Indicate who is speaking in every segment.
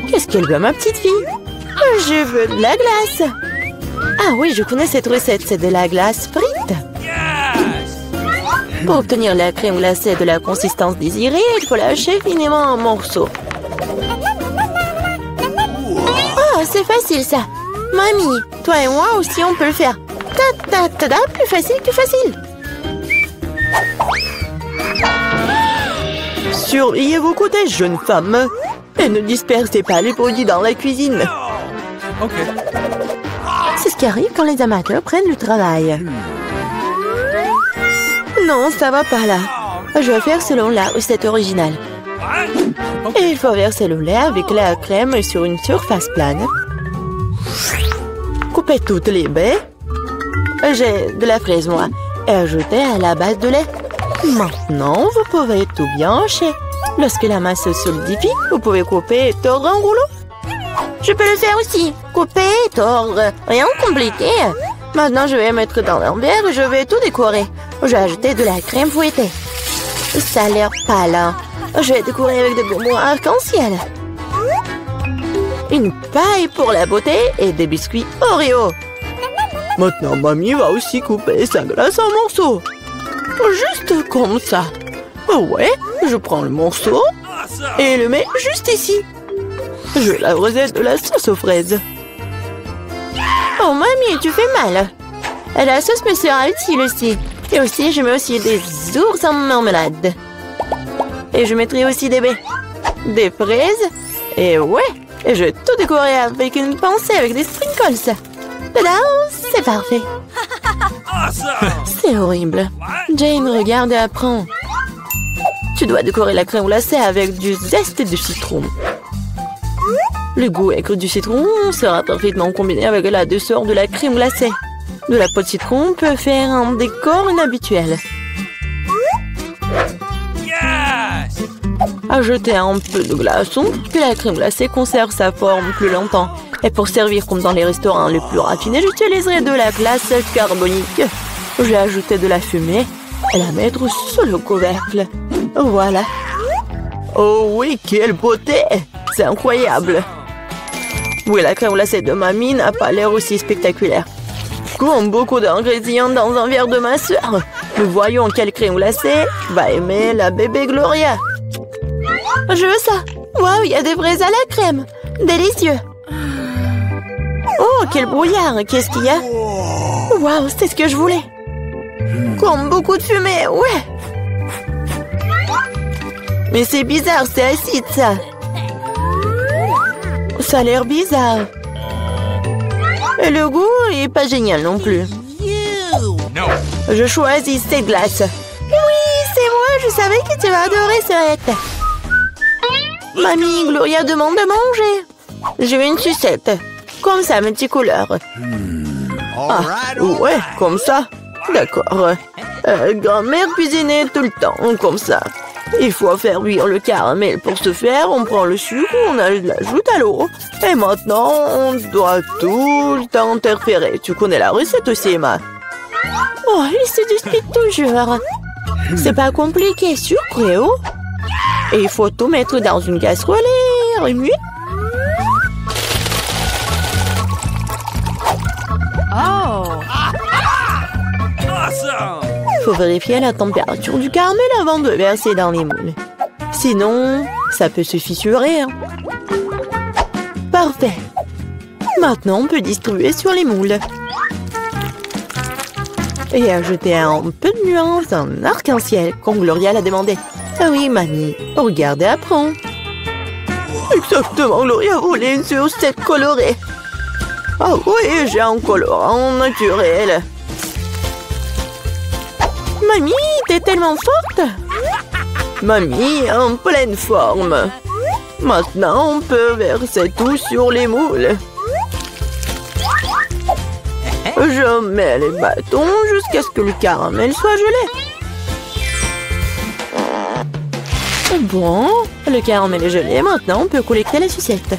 Speaker 1: Qu'est-ce qu'elle veut, ma petite fille? Je veux de la glace. Ah oui, je connais cette recette. C'est de la glace frite. Pour obtenir la crème glacée de la consistance désirée, il faut la hacher finement en morceaux. Oh, c'est facile ça. Mamie, toi et moi aussi, on peut le faire. Ta-ta-ta-ta, plus facile, plus facile. Surveillez vos côtés, jeune femme. Et ne dispersez pas les produits dans la cuisine. C'est ce qui arrive quand les amateurs prennent le travail. Non, ça va pas là. Je vais faire selon la recette originale. Et il faut verser le lait avec la crème sur une surface plane. Coupez toutes les baies. J'ai de la fraise, moi. Et ajoutez à la base de lait. Maintenant, vous pouvez tout bien hacher. Lorsque la masse se solidifie, vous pouvez couper et tordre en rouleau. Je peux le faire aussi. Couper et tordre. Rien de compliqué. Maintenant, je vais mettre dans un verre et je vais tout décorer. Je vais ajouter de la crème fouettée. Ça a l'air pâle, hein? Je vais décorer avec des bonbons arc-en-ciel. Une paille pour la beauté et des biscuits Oreo. Maintenant, mamie va aussi couper sa glace en morceaux. Juste comme ça. Ouais, je prends le morceau et le mets juste ici. Je vais l'arroser de la sauce aux fraises. Oh, mamie, tu fais mal. La sauce me sera utile aussi. Et aussi, je mets aussi des ours en marmelade. Et je mettrai aussi des baies. Des fraises. Et ouais, et je vais tout décorer avec une pincée avec des sprinkles. Tada, c'est parfait. C'est horrible. Jane, regarde et apprends. Tu dois décorer la crème glacée avec du zeste de citron. Le goût aigre du citron sera parfaitement combiné avec la douceur de la crème glacée. De la peau de citron peut faire un décor inhabituel. Ajoutez un peu de glaçon, que la crème glacée conserve sa forme plus longtemps. Et pour servir comme dans les restaurants les plus raffinés, j'utiliserai de la glace carbonique. Je vais ajouter de la fumée et la mettre sur le couvercle. Voilà. Oh oui, quelle beauté! C'est incroyable. Oui, la crème glacée de mamie n'a pas l'air aussi spectaculaire. Comme beaucoup d'ingrédients dans un verre de ma soeur, nous voyons quelle crème glacée va aimer la bébé Gloria. Je veux ça. Waouh, il y a des fraises à la crème. Délicieux. Oh, quel brouillard. Qu'est-ce qu'il y a? Waouh, c'est ce que je voulais. Comme beaucoup de fumée, ouais. Mais c'est bizarre, c'est acide, ça. Ça a l'air bizarre. Et le goût est pas génial non plus. Je choisis cette glace. Oui, c'est moi, je savais que tu vas adorer cette. Mamie, Gloria demande de manger. Je veux une sucette. Comme ça, mes petits couleurs. Ah, ouais, comme ça. D'accord. Grand-mère cuisinait tout le temps, comme ça. Il faut faire bouillir le caramel. Pour ce faire, on prend le sucre, on l'ajoute à l'eau. Et maintenant, on doit tout le temps interférer. Tu connais la recette aussi, Emma? Oh, ils se disputent toujours. C'est pas compliqué, sucre et eau. Et il faut tout mettre dans une casserole et remuer.
Speaker 2: Oh!
Speaker 1: Il faut vérifier la température du caramel avant de verser dans les moules. Sinon, ça peut se fissurer. Hein. Parfait. Maintenant, on peut distribuer sur les moules. Et ajouter un peu de nuance en arc-en-ciel, comme Gloria l'a demandé. Ah oui, mamie, regarde et apprends. Exactement, Gloria voulait une sucette colorée. Ah oui, j'ai un colorant naturel. Mamie, t'es tellement forte. Mamie, en pleine forme. Maintenant, on peut verser tout sur les moules. Je mets les bâtons jusqu'à ce que le caramel soit gelé. Bon, le caramel est gelé. Maintenant, on peut collecter la sucette.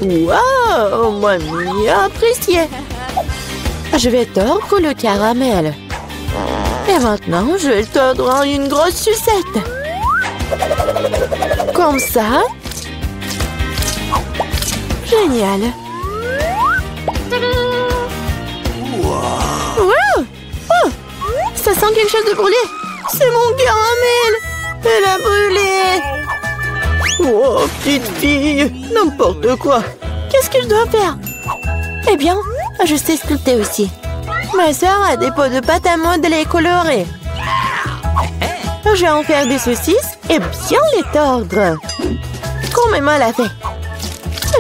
Speaker 1: Waouh, mamie a apprécié. Je vais tordre le caramel. Et maintenant, je vais le tordre en une grosse sucette. Comme ça. Génial. Wow. Oh, ça sent quelque chose de brûlé. C'est mon caramel. Elle a brûlé. Oh, petite fille. N'importe quoi. Qu'est-ce que je dois faire? Eh bien, je sais sculpter aussi. Ma soeur a des pots de pâte à modeler colorés. Je vais en faire des saucisses et bien les tordre. Comme maman l'a fait.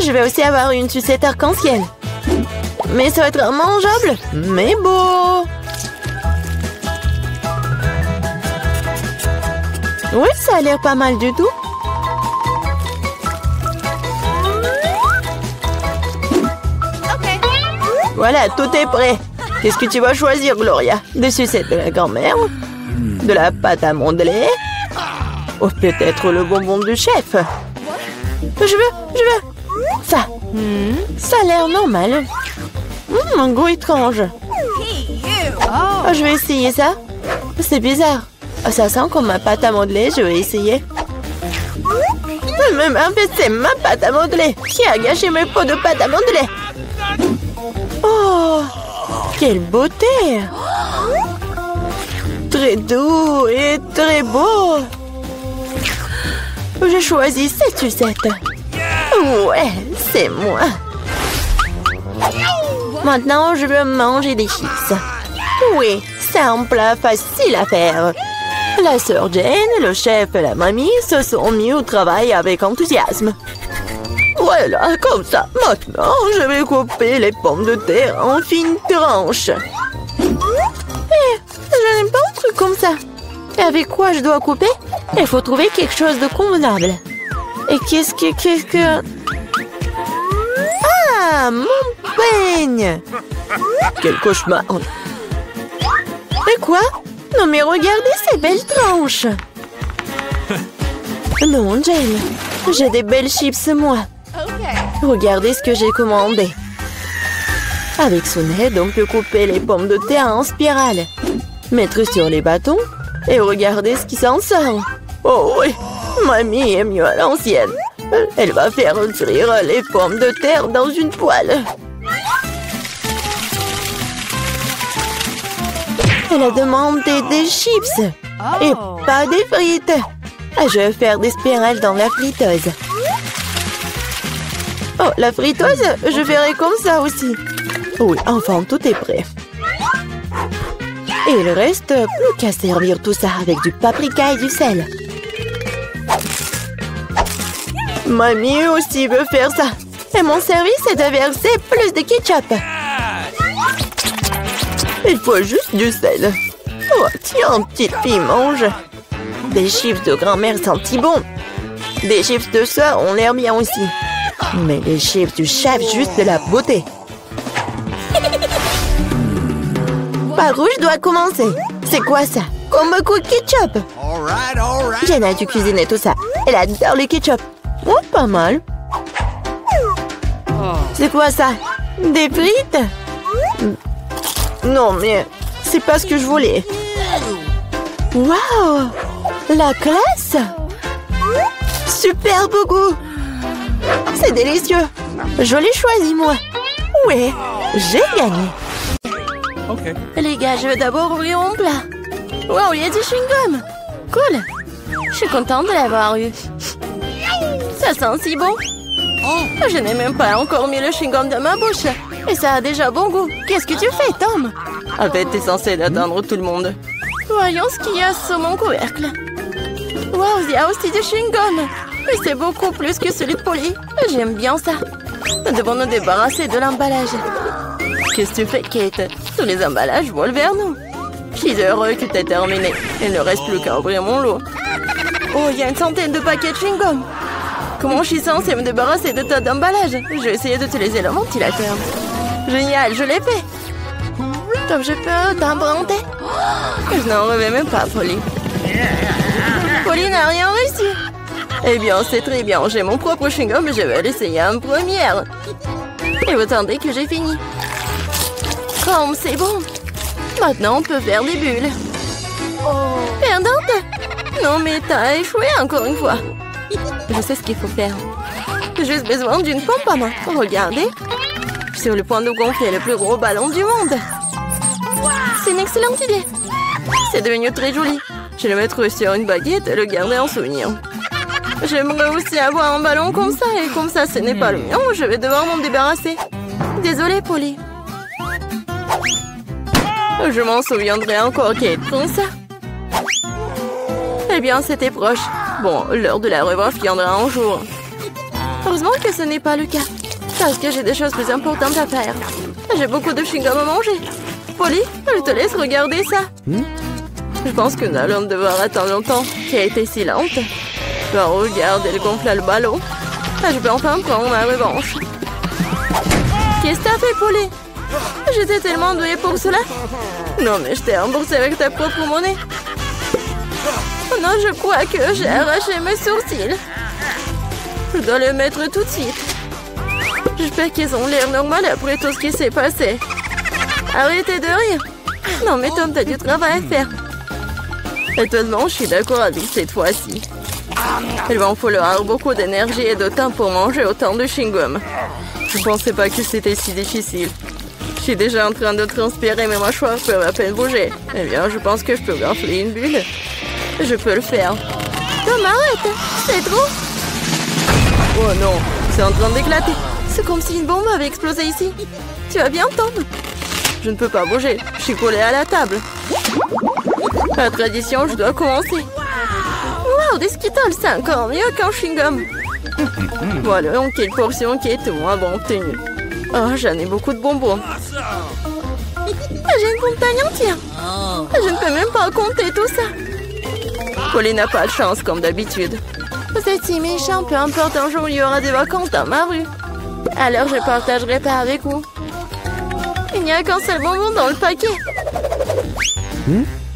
Speaker 1: Je vais aussi avoir une sucette arc-en-ciel. Mais ça va être mangeable, mais beau. Oui, ça a l'air pas mal du tout. Voilà, tout est prêt. Qu'est-ce que tu vas choisir, Gloria? Des sucettes de la grand-mère? De la pâte à modeler? Ou peut-être le bonbon du chef? Je veux. Ça. Ça a l'air normal. Un goût étrange. Oh, je vais essayer ça. C'est bizarre. Ça sent comme ma pâte à modeler. Je vais essayer. C'est ma pâte à modeler. Qui a gâché mes pots de pâte à modeler? Oh, quelle beauté! Très doux et très beau. Je choisis cette sucette. Ouais, c'est moi. Maintenant, je veux manger des chips. Oui, c'est un plat facile à faire. La sœur Jane, le chef et la mamie se sont mis au travail avec enthousiasme. Voilà, comme ça. Maintenant, je vais couper les pommes de terre en fines tranches. Je n'aime pas un truc comme ça. Et avec quoi je dois couper? Il faut trouver quelque chose de convenable. Et qu'est-ce que... Ah, mon peigne! Quel cauchemar! Et quoi? Non mais regardez ces belles tranches! Non, Jane, j'ai des belles chips, moi. Regardez ce que j'ai commandé. Avec son aide, on peut couper les pommes de terre en spirale, mettre sur les bâtons et regardez ce qui s'en sort. Oh oui, mamie est mieux à l'ancienne. Elle va faire cuire les pommes de terre dans une poêle. Elle a demandé des chips et pas des frites. Je vais faire des spirales dans la friteuse. Oh, la friteuse, je ferai comme ça aussi. Oui, enfin, tout est prêt. Et il reste plus qu'à servir tout ça avec du paprika et du sel. Mamie aussi veut faire ça. Et mon service est de verser plus de ketchup. Il faut juste du sel. Oh, tiens, petite fille, mange. Des chips de grand-mère sentent si bon. Des chips de soeur ont l'air bien aussi. Mais les chips du chef, juste de la beauté. Par où je dois commencer? C'est quoi ça? Comme un coup de ketchup. Jenna a dû cuisiner tout ça. Elle adore le ketchup. Oh, pas mal. C'est quoi ça? Des frites? Non, mais c'est pas ce que je voulais. Waouh! La classe! Superbe goût! C'est délicieux! Je l'ai choisi, moi! Ouais, j'ai gagné!
Speaker 2: Ok.
Speaker 1: Les gars, je vais d'abord ouvrir mon plat. Wow, il y a du chewing-gum! Cool! Je suis contente de l'avoir eu. Ça sent si bon! Je n'ai même pas encore mis le chewing-gum dans ma bouche. Et ça a déjà bon goût. Qu'est-ce que tu fais, Tom? En fait, t'es censé atteindre tout le monde. Voyons ce qu'il y a sur mon couvercle. Wow, il y a aussi du chewing-gum. Mais c'est beaucoup plus que celui de Polly. J'aime bien ça. Nous devons nous débarrasser de l'emballage. Qu'est-ce que tu fais, Kate? Tous les emballages volent vers nous. Je suis heureux que t'aies terminé. Il ne reste plus qu'à ouvrir mon lot. Oh, il y a une centaine de paquets de chewing-gum. Comment je suis censée me débarrasser de tas d'emballages? Je vais essayer d'utiliser le ventilateur. Génial, je l'ai fait. Comme je peux t'emprunter? Je n'en reviens même pas, Polly. Polly n'a rien réussi. Eh bien, c'est très bien. J'ai mon propre chewing-gum et je vais l'essayer en première. Et vous attendez que j'ai fini. Comme c'est bon. Maintenant, on peut faire des bulles. Perdante? Non, mais t'as échoué encore une fois. Je sais ce qu'il faut faire. J'ai juste besoin d'une pompe à main. Regardez. Je suis sur le point de gonfler le plus gros ballon du monde. C'est une excellente idée. C'est devenu très joli. Je vais le mettre sur une baguette et le garder en souvenir. J'aimerais aussi avoir un ballon comme ça. Et comme ça, ce n'est pas le mien, je vais devoir m'en débarrasser. Désolée, Polly. Je m'en souviendrai encore, Kate, comme ça. Eh bien, c'était proche. Bon, l'heure de la revanche viendra un jour. Heureusement que ce n'est pas le cas. Parce que j'ai des choses plus importantes à faire. J'ai beaucoup de chewing-gum à manger. Polly, je te laisse regarder ça. Je pense que nous allons devoir attendre longtemps. Kate est si lente. Ben, regarde, elle gonfle le ballon. Je peux enfin prendre ma revanche. Qu'est-ce que t'as fait, Polly? J'étais tellement douée pour cela. Non, mais je t'ai remboursé avec ta propre monnaie. Oh non, je crois que j'ai arraché mes sourcils. Je dois le mettre tout de suite. J'espère qu'ils ont l'air normal après tout ce qui s'est passé. Arrêtez de rire. Non, mais Tom, t'as du travail à faire. Étonnamment, je suis d'accord avec cette fois-ci. Il va en falloir beaucoup d'énergie et de temps pour manger autant de chewing-gum. Je ne pensais pas que c'était si difficile. Je suis déjà en train de transpirer, mes mâchoires peuvent à peine bouger. Eh bien, je pense que je peux gonfler une bulle. Je peux le faire. Tom, arrête! C'est trop! Oh non, c'est en train d'éclater. C'est comme si une bombe avait explosé ici. Tu vas bien, Tom? Je ne peux pas bouger. Je suis collée à la table. La tradition, je dois commencer. Wow, des Skittles, c'est encore mieux qu'un chewing-gum. Voilà, donc quelle portion qui est moins bon obtenue. Oh, j'en ai beaucoup de bonbons. J'ai une montagne entière. Je ne peux même pas compter tout ça. Polly n'a pas de chance, comme d'habitude. Vous êtes si méchant, peu importe, un jour il y aura des vacances dans ma rue. Alors je partagerai pas avec vous. Il n'y a qu'un seul bonbon dans le paquet.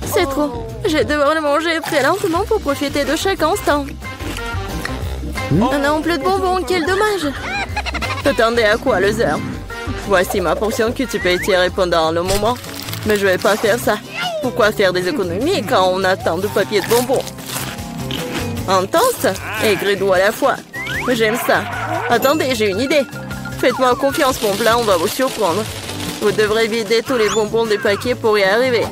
Speaker 1: C'est trop. Je vais devoir le manger très lentement pour profiter de chaque instant. On n'a plus de bonbons, quel dommage. T'attendais à quoi, Loser? Voici ma portion que tu peux étirer pendant le moment. Mais je vais pas faire ça. Pourquoi faire des économies quand on a tant de papier de bonbons? Intense et gris-doux à la fois. J'aime ça. Attendez, j'ai une idée. Faites-moi confiance, mon plat, on va vous surprendre. Vous devrez vider tous les bonbons des paquets pour y arriver.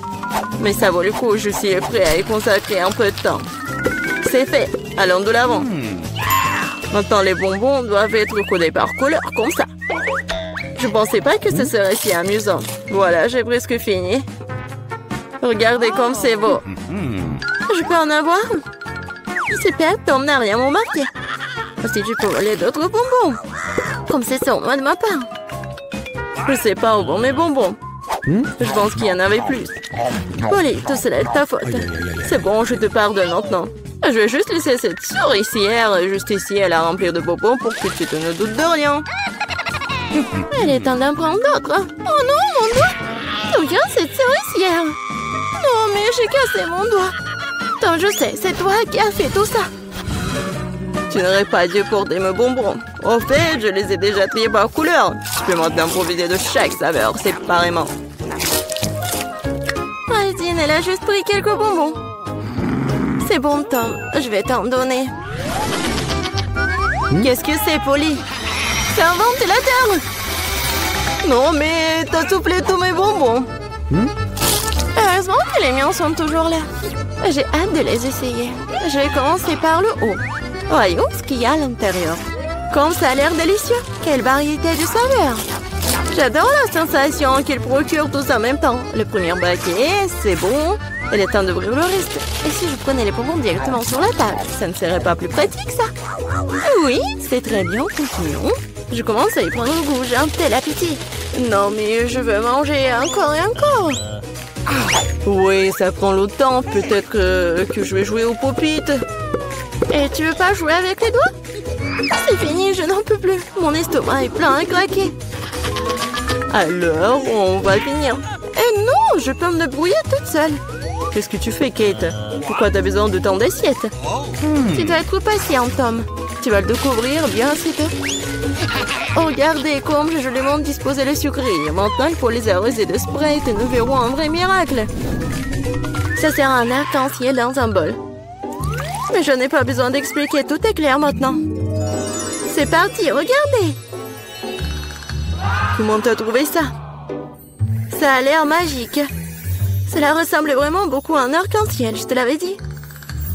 Speaker 1: Mais ça vaut le coup, je suis prêt à y consacrer un peu de temps. C'est fait, allons de l'avant. Maintenant, les bonbons doivent être codés par couleur, comme ça. Je pensais pas que ce serait si amusant. Voilà, j'ai presque fini. Regardez comme c'est beau. Je peux en avoir? Super, Tom n'a rien remarqué. Si tu peux voler d'autres bonbons. Comme c'est sournois de ma part. Je sais pas où vont mes bonbons. Je pense qu'il y en avait plus. Polly, tout cela est ta faute. C'est bon, je te pardonne maintenant. Je vais juste laisser cette souricière juste ici à la remplir de bonbons pour que tu te ne doutes de rien. Elle est temps d'en prendre d'autres. Oh non, mon doigt! D'où vient cette souricière? Non, mais j'ai cassé mon doigt. Tant je sais, c'est toi qui as fait tout ça. Tu n'aurais pas dû porter mes bonbons. Au fait, je les ai déjà triés par couleur. Je peux maintenant profiter de chaque saveur séparément. Aldine, elle a juste pris quelques bonbons. C'est bon, Tom. Je vais t'en donner. Qu'est-ce que c'est, Polly? C'est un ventilateur! Non, mais t'as soufflé tous mes bonbons. Heureusement que les miens sont toujours là. J'ai hâte de les essayer. Je vais commencer par le haut. Voyons ce qu'il y a à l'intérieur. Comme ça a l'air délicieux. Quelle variété de saveurs. J'adore la sensation qu'il procure tous en même temps. Le premier paquet, c'est bon. Il est temps d'ouvrir le reste. Et si je prenais les bonbons directement sur la table, ça ne serait pas plus pratique, ça? Oui, c'est très bien. Continuons. Je commence à y prendre goût. J'ai un tel appétit. Non, mais je veux manger encore et encore. Oui, ça prend le temps. Peut-être que je vais jouer au pop-it. Et tu veux pas jouer avec les doigts? C'est fini, je n'en peux plus. Mon estomac est plein à craquer. Alors, on va finir. Eh non, je peux me débrouiller toute seule. Qu'est-ce que tu fais, Kate? Pourquoi t'as besoin de tant d'assiettes? Tu dois être patient, Tom. Tu vas le découvrir bien assez tôt. Oh, regardez comme j'ai joliment disposé les sucreries. Maintenant, il faut les arroser de Sprite et nous verrons un vrai miracle. Ça sert à un arc-en-ciel dans un bol. Mais je n'ai pas besoin d'expliquer, tout est clair maintenant. C'est parti, regardez. Comment t'as trouvé ça? Ça a l'air magique. Cela ressemble vraiment beaucoup à un arc-en-ciel, je te l'avais dit.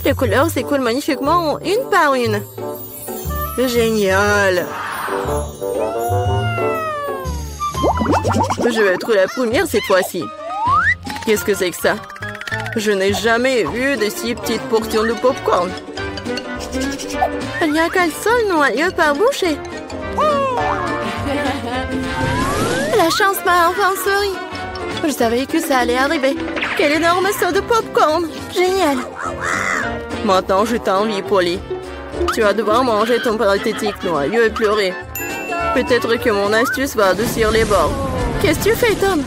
Speaker 1: Les couleurs s'écoulent magnifiquement une par une. Génial. Je vais être la première cette fois-ci. Qu'est-ce que c'est que ça? Je n'ai jamais vu de si petites portions de popcorn. Il n'y a qu'un seul noyau par bouchée. La chance m'a enfin souri. Je savais que ça allait arriver. Quel énorme saut de popcorn. Génial. Maintenant, je t'envie, Polly. Tu vas devoir manger ton pathétique noyau et pleurer. Peut-être que mon astuce va adoucir les bords. Qu'est-ce que tu fais, Tom?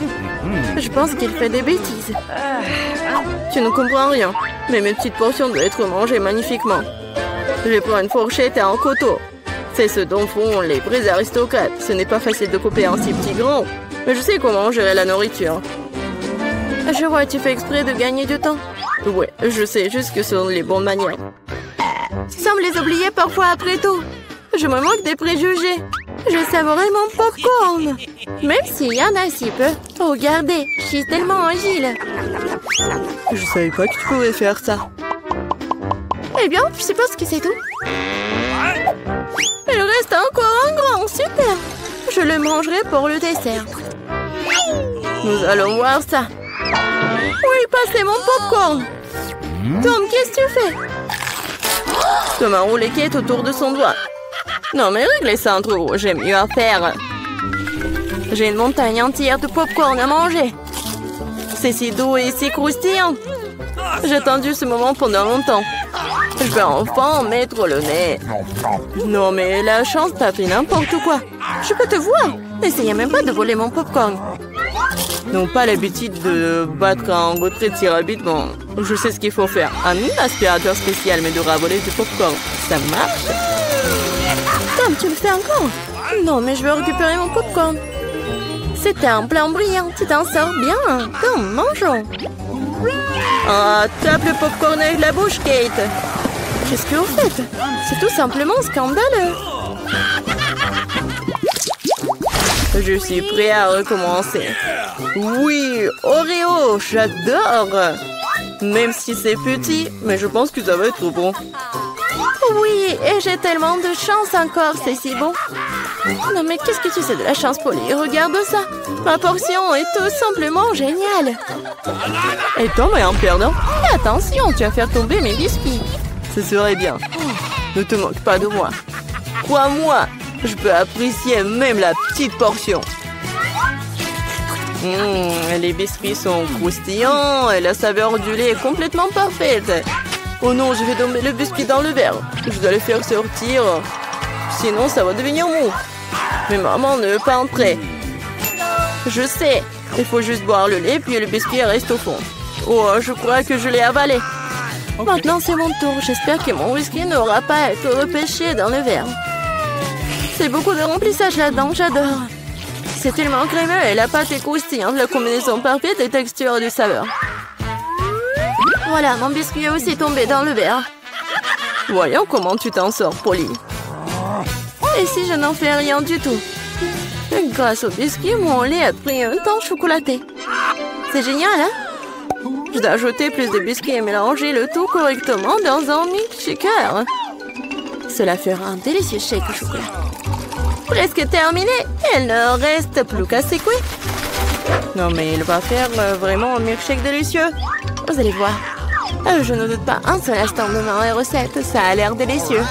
Speaker 1: Je pense qu'il fait des bêtises. Tu ne comprends rien. Mais mes petites portions doivent être mangées magnifiquement. Je vais prendre une fourchette et un couteau. C'est ce dont font les vrais aristocrates. Ce n'est pas facile de couper un si petit grand. Mais je sais comment gérer la nourriture. Je vois, tu fais exprès de gagner du temps. Ouais, je sais juste que ce sont les bonnes manières. Tu sembles les oublier parfois après tout. Je me moque des préjugés. Je savourais mon popcorn. Même s'il y en a si peu. Regardez, je suis tellement agile. Je savais pas que tu pouvais faire ça. Eh bien, je suppose que c'est tout. Il reste encore un grand, super. Je le mangerai pour le dessert. Nous allons voir ça. Oui, passez mon popcorn. Tom, qu'est-ce que tu fais? Tom a roulé Kate autour de son doigt. Non, mais réglez ça entre vous, j'ai mieux à faire. J'ai une montagne entière de popcorn à manger. C'est si doux et si croustillant. J'ai attendu ce moment pendant longtemps. Je vais enfin en mettre le nez. Non, mais la chance t'a fait n'importe quoi. Je peux te voir. N'essayez même pas de voler mon popcorn. Non, pas l'habitude de battre un retrait de si rapidement. Je sais ce qu'il faut faire. Un aspirateur spécial, mais de ravoler du popcorn. Ça marche. Tom, tu le fais encore? Non, mais je veux récupérer mon popcorn. C'était un plan brillant. Tu t'en sors bien. Tom, mangeons. Ah, tape le popcorn avec la bouche, Kate. Qu'est-ce que vous faites? C'est tout simplement scandaleux. Je suis prêt à recommencer. Oui, Oreo, j'adore. Même si c'est petit, mais je pense que ça va être bon. Oui, et j'ai tellement de chance encore, c'est si bon. Non, mais qu'est-ce que tu sais de la chance, Polly? Regarde ça. Ma portion est tout simplement géniale. Et Tom est un perdant. Et attention, tu vas faire tomber mes biscuits. Ce serait bien. Ne te moque pas de moi. Crois-moi, je peux apprécier même la petite portion. Les biscuits sont croustillants et la saveur du lait est complètement parfaite. Oh non, je vais tomber le biscuit dans le verre. Je dois le faire sortir. Sinon, ça va devenir mou. Mais maman ne veut pas entrer. Je sais. Il faut juste boire le lait, puis le biscuit reste au fond. Oh, je crois que je l'ai avalé. Maintenant, c'est mon tour. J'espère que mon whisky n'aura pas à être repêché dans le verre. C'est beaucoup de remplissage là-dedans, j'adore. C'est tellement crémeux et la pâte est croustillante. La combinaison parfaite de texture et de saveur. Voilà, mon biscuit est aussi tombé dans le verre. Voyons comment tu t'en sors, Polly. Et si je n'en fais rien du tout? Grâce au biscuit, mon lait a pris un temps chocolaté. C'est génial, hein? Je dois ajouter plus de biscuits et mélanger le tout correctement dans un milkshaker. Cela fera un délicieux shake au chocolat. Presque terminé. Il ne reste plus qu'à secouer. Non, mais il va faire vraiment un milkshake délicieux. Vous allez voir. Je ne doute pas un seul instant de ma recette. Ça a l'air délicieux.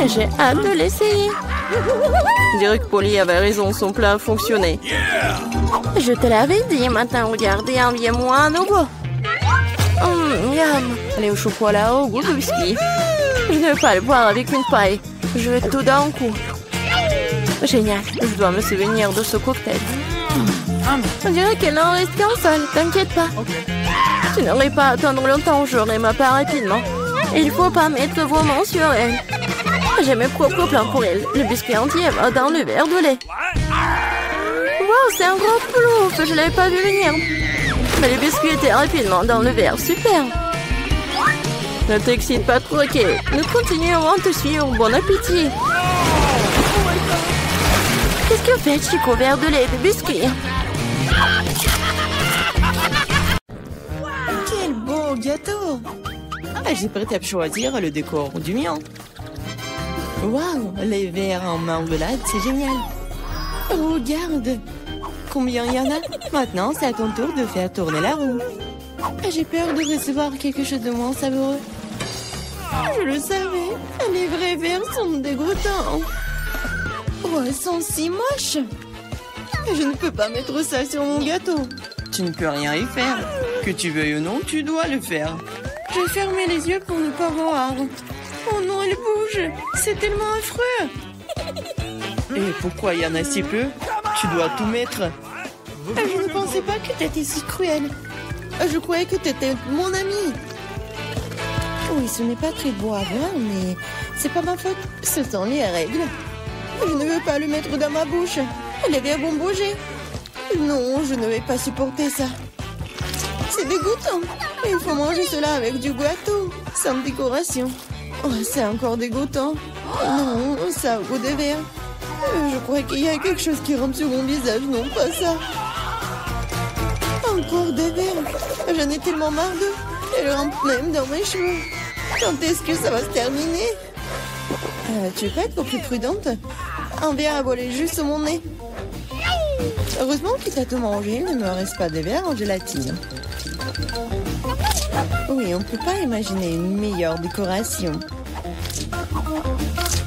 Speaker 1: J'ai hâte de l'essayer. Je dirais que Polly avait raison. Son plat fonctionnait. Je te l'avais dit. Maintenant, regardez, enviez-moi à nouveau. Miam. Allez, au chocolat, au goût de biscuit. Je ne vais pas le boire avec une paille. Je vais tout d'un coup. Génial. Je dois me souvenir de ce cocktail. On dirait qu'il n'en reste qu'un seul. T'inquiète pas. Tu n'aurais pas à attendre longtemps. J'aurai ma part rapidement. Il ne faut pas mettre vos mains sur elle. J'ai mes propres plans pour elle. Le biscuit entier va dans le verre de lait. Wow, c'est un gros plouf. Je ne l'avais pas vu venir. Mais le biscuit était rapidement dans le verre. Super. Ne t'excite pas trop, ok. Nous continuerons à te suivre. Bon appétit. Qu'est-ce que fait Chico? Verre de lait et de biscuits. Quel beau gâteau! J'ai prêt à choisir le décor du mien. Waouh, les verres en marmelade, c'est génial. Regarde, combien il y en a? Maintenant, c'est à ton tour de faire tourner la roue. J'ai peur de recevoir quelque chose de moins savoureux. Je le savais, les vrais verres sont dégoûtants. Oh, elles sont si moches. Je ne peux pas mettre ça sur mon gâteau. Tu ne peux rien y faire. Que tu veuilles ou non, tu dois le faire. J'ai fermé les yeux pour ne pas voir. Oh non, elle bouge. C'est tellement affreux. Et pourquoi il y en a si peu? Tu dois tout mettre. Je ne pensais pas que tu étais si cruel. Je croyais que tu étais mon ami. Oui, ce n'est pas très beau à voir, mais c'est pas ma faute. Ce sont les règles. Je ne veux pas le mettre dans ma bouche. Les verres vont bouger. Non, je ne vais pas supporter ça. C'est dégoûtant. Il faut manger cela avec du gâteau, sans décoration. Oh, c'est encore dégoûtant. Non, ça a goût de verre. Je crois qu'il y a quelque chose qui rampe sur mon visage. Non, pas ça. Encore des verres. J'en ai tellement marre d'eux. Elles rampent même dans mes cheveux. Quand est-ce que ça va se terminer? Tu peux être plus prudente? Un verre a volé juste sur mon nez. Heureusement que tu as tout mangé. Il ne me reste pas de verre en gélatine. Oui, on ne peut pas imaginer une meilleure décoration.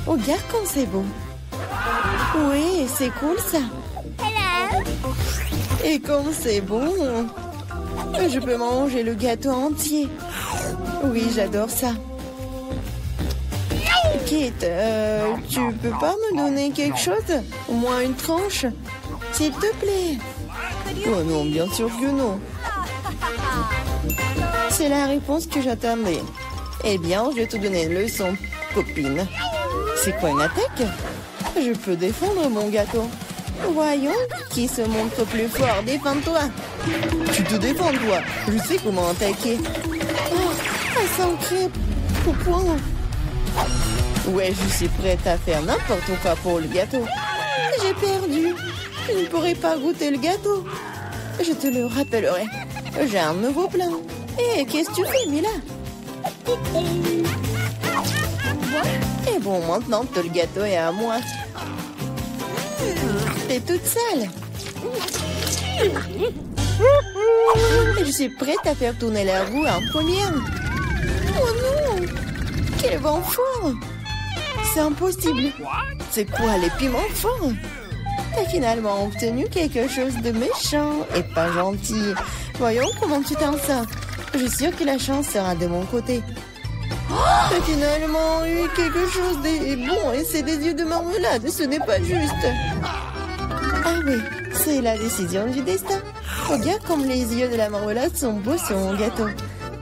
Speaker 1: Oh, regarde comme c'est beau. Oui, c'est cool ça. Et comme c'est bon, je peux manger le gâteau entier. Oui, j'adore ça. Kate, tu peux pas me donner quelque chose? Au moins une tranche? S'il te plaît. Oh non, bien sûr que non. C'est la réponse que j'attendais. Eh bien, je vais te donner une leçon, copine. C'est quoi une attaque? Je peux défendre mon gâteau. Voyons, qui se montre plus fort? Défends-toi. Tu te défends, toi. Je sais comment attaquer. Oh, un sang crêpe. Au point. Ouais, je suis prête à faire n'importe quoi pour le gâteau. J'ai perdu. Je ne pourrai pas goûter le gâteau. Je te le rappellerai. J'ai un nouveau plan. Hé, qu'est-ce que tu fais, Mila? Et bon, maintenant que le gâteau est à moi. T'es toute sale. Je suis prête à faire tourner la roue en première. Oh non! Quel vent fort! C'est impossible. C'est quoi, les piments forts? T'as finalement obtenu quelque chose de méchant et pas gentil. Voyons comment tu t'en sors. Je suis sûre que la chance sera de mon côté. T'as finalement eu quelque chose de bon et c'est des yeux de marmelade. Ce n'est pas juste. Ah oui, c'est la décision du destin. Regarde comme les yeux de la marmelade sont beaux sur mon gâteau.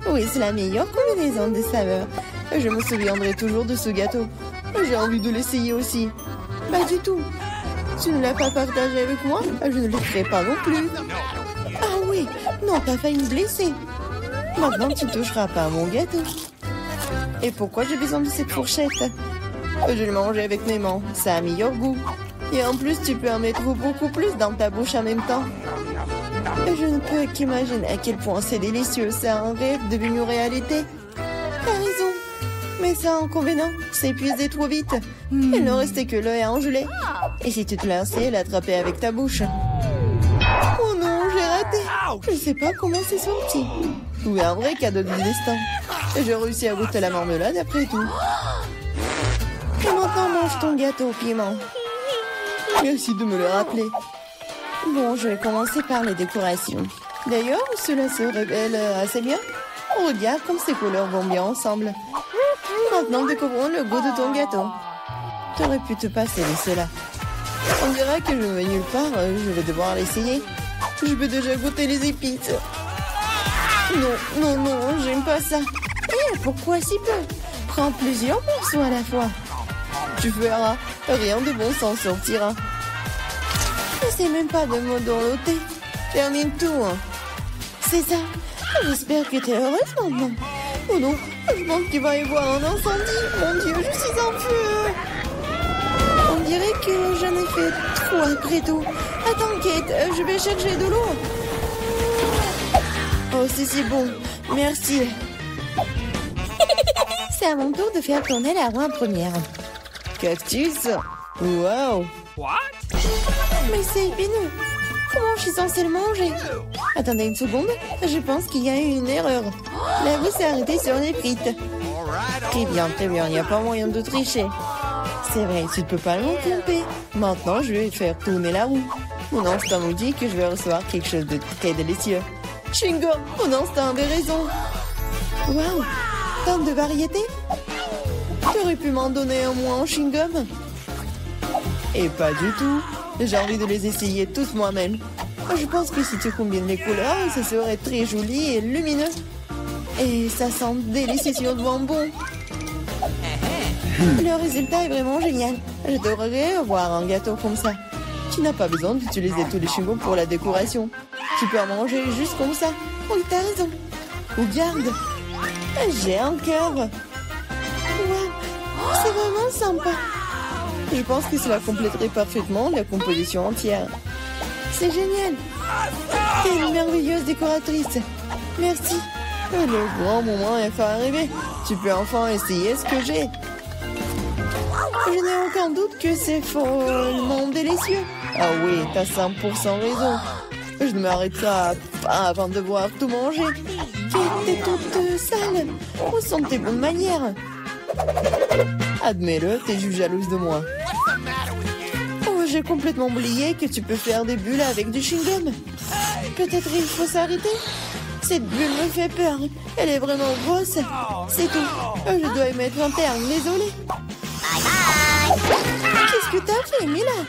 Speaker 1: Oui, c'est la meilleure combinaison de saveurs. Je me souviendrai toujours de ce gâteau. J'ai envie de l'essayer aussi. Pas du tout. Tu ne l'as pas partagé avec moi? Je ne le ferai pas non plus. Ah oui, non, t'as failli me blesser. Maintenant, tu ne toucheras pas à mon gâteau. Et pourquoi j'ai besoin de cette fourchette? Je le mange avec mes mains. Ça a meilleur goût. Et en plus, tu peux en mettre beaucoup plus dans ta bouche en même temps. Je ne peux qu'imaginer à quel point c'est délicieux. C'est un rêve devenu réalité. T'as raison. Mais ça, inconvénient, c'est épuisé trop vite. Il ne restait que l'œil à engeler. Et si tu te lançais, l'attraper avec ta bouche. Oh non, j'ai raté. Je ne sais pas comment c'est sorti. Oui, un vrai cadeau du destin. J'ai réussi à goûter la marmelade après tout. Et maintenant, mange ton gâteau au piment. Merci de me le rappeler. Bon, je vais commencer par les décorations. D'ailleurs, cela se révèle assez bien. Regarde comme ces couleurs vont bien ensemble. Maintenant, découvrons le goût de ton gâteau. Tu aurais pu te passer de cela. On dirait que je ne vais nulle part. Je vais devoir l'essayer. Je peux déjà goûter les épices. Non, non, non, j'aime pas ça. Eh, pourquoi si peu? Prends plusieurs morceaux à la fois. Tu verras, rien de bon s'en sortira. N'essaie même pas de me dorloter. Termine tout. Hein. C'est ça. J'espère que tu es heureuse maintenant. Oh non,
Speaker 3: Je pense qu'il va y avoir un incendie. Mon Dieu, je suis en feu. On dirait que j'en ai fait trop après tout. Attends, Kate, je vais chercher de l'eau. Oh, c'est si bon. Merci. C'est à mon tour de faire tourner la roue en première. Cactus. Wow.
Speaker 2: What?
Speaker 3: Mais c'est épineux. Comment je suis censée le manger? Attendez une seconde. Je pense qu'il y a eu une erreur. La roue s'est arrêtée sur les frites. Très bien, très bien. Il n'y a pas moyen de tricher. C'est vrai, tu ne peux pas me tromper. Maintenant, je vais faire tourner la roue. Mon instinct me dit que je vais recevoir quelque chose de très délicieux. Chewing-gum, mon instinct avait raison. Waouh, tant de variétés. Tu aurais pu m'en donner un moins en chewing-gum? Et pas du tout. J'ai envie de les essayer tous moi-même. Je pense que si tu combines les couleurs, ça serait très joli et lumineux. Et ça sent délicieusement bon. Le résultat est vraiment génial. J'adorerais avoir un gâteau comme ça. Tu n'as pas besoin d'utiliser tous les chewing-gums pour la décoration. Tu peux en manger juste comme ça. Oui, t'as raison. Regarde. J'ai un cœur. Wow. C'est vraiment sympa. Je pense que cela compléterait parfaitement la composition entière. C'est génial. T'es une merveilleuse décoratrice. Merci. Le grand moment est enfin arrivé. Tu peux enfin essayer ce que j'ai. Je n'ai aucun doute que c'est follement délicieux. Ah oui, t'as 100% raison. Je ne m'arrêterai pas avant de voir tout manger. T'es toute sale. Où sont tes bonnes manières? Admets-le, t'es juste jalouse de moi. Oh, j'ai complètement oublié que tu peux faire des bulles avec du chewing-gum. Peut-être il faut s'arrêter. Cette bulle me fait peur. Elle est vraiment grosse. C'est tout. Je dois y mettre un terme, désolée. Qu'est-ce que t'as fait, Mila?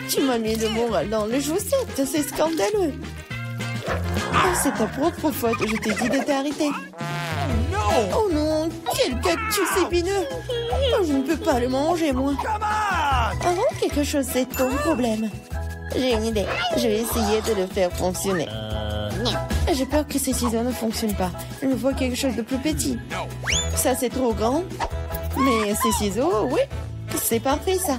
Speaker 3: Tu m'as mis le moral dans les chaussettes. C'est scandaleux. Oh, c'est ta propre faute. Je t'ai dit de t'arrêter. Oh non, quel cactus épineux. Oh, je ne peux pas le manger, moi. Avant quelque chose, c'est ton problème. J'ai une idée. Je vais essayer de le faire fonctionner. J'ai peur que ces ciseaux ne fonctionnent pas. Je vois quelque chose de plus petit. Ça, c'est trop grand. Mais ces ciseaux, oui, c'est parfait, ça.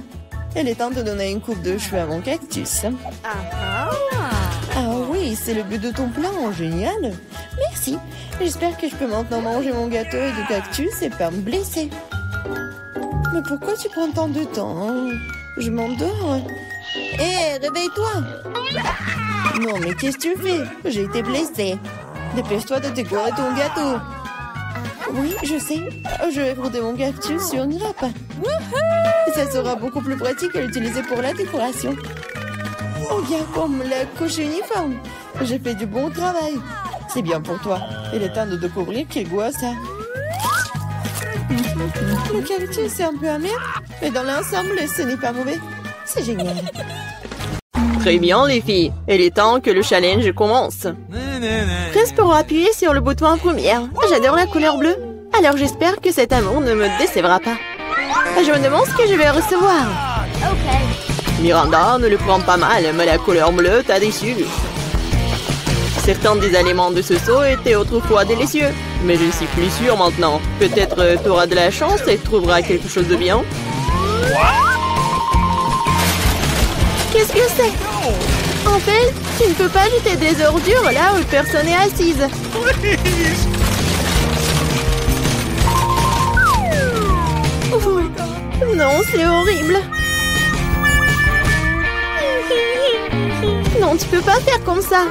Speaker 3: Il est temps de donner une coupe de cheveux à mon cactus. Ah oui, c'est le but de ton plan. Génial. Merci. J'espère que je peux maintenant manger mon gâteau et du cactus et pas me blesser. Mais pourquoi tu prends tant de temps, hein? Je m'endors. Hé, réveille-toi. Non, mais qu'est-ce que tu fais? J'ai été blessée. Dépêche-toi de décorer ton gâteau. Oui, je sais. Je vais frotter mon cactus sur une grappe. Ça sera beaucoup plus pratique à l'utiliser pour la décoration. Oh, bien comme la couche uniforme. J'ai fait du bon travail. C'est bien pour toi. Il est temps de découvrir quel goût a ça. Le cactus est un peu amer, mais dans l'ensemble, ce n'est pas mauvais. C'est génial.
Speaker 1: Très bien, les filles. Il est temps que le challenge commence. Presse pour appuyer sur le bouton en première. J'adore la couleur bleue. Alors j'espère que cet amour ne me décevra pas. Je me demande ce que je vais recevoir. Miranda, ne le prends pas mal, mais la couleur bleue t'a déçu. Certains des aliments de ce seau étaient autrefois délicieux, mais je suis plus sûre maintenant. Peut-être tu auras de la chance et trouveras quelque chose de bien. Qu'est-ce que c'est? En fait, tu ne peux pas jeter des ordures là où personne n'est assise. Oh, non, c'est horrible. Non, tu peux pas faire comme ça.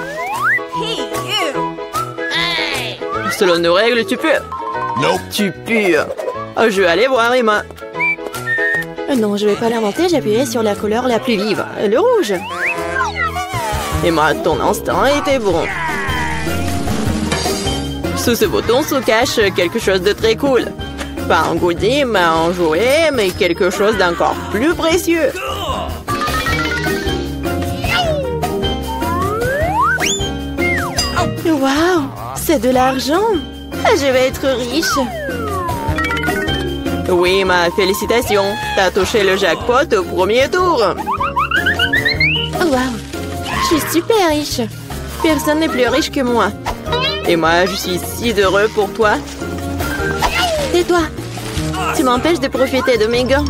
Speaker 1: Selon nos règles, tu peux.
Speaker 2: Nope.
Speaker 1: Tu pues. Oh, je vais aller voir Emma. Non, je vais pas l'inventer, j'appuierai sur la couleur la plus vive, le rouge. Emma, ton instinct était bon. Sous ce bouton se cache quelque chose de très cool. Pas un goodie, mais un jouet, mais quelque chose d'encore plus précieux. Waouh, c'est de l'argent. Je vais être riche. Oui, ma félicitation. T'as touché le jackpot au premier tour. Waouh, je suis super riche. Personne n'est plus riche que moi. Et moi, je suis si heureux pour toi. toi. Tu m'empêches de profiter de mes gants.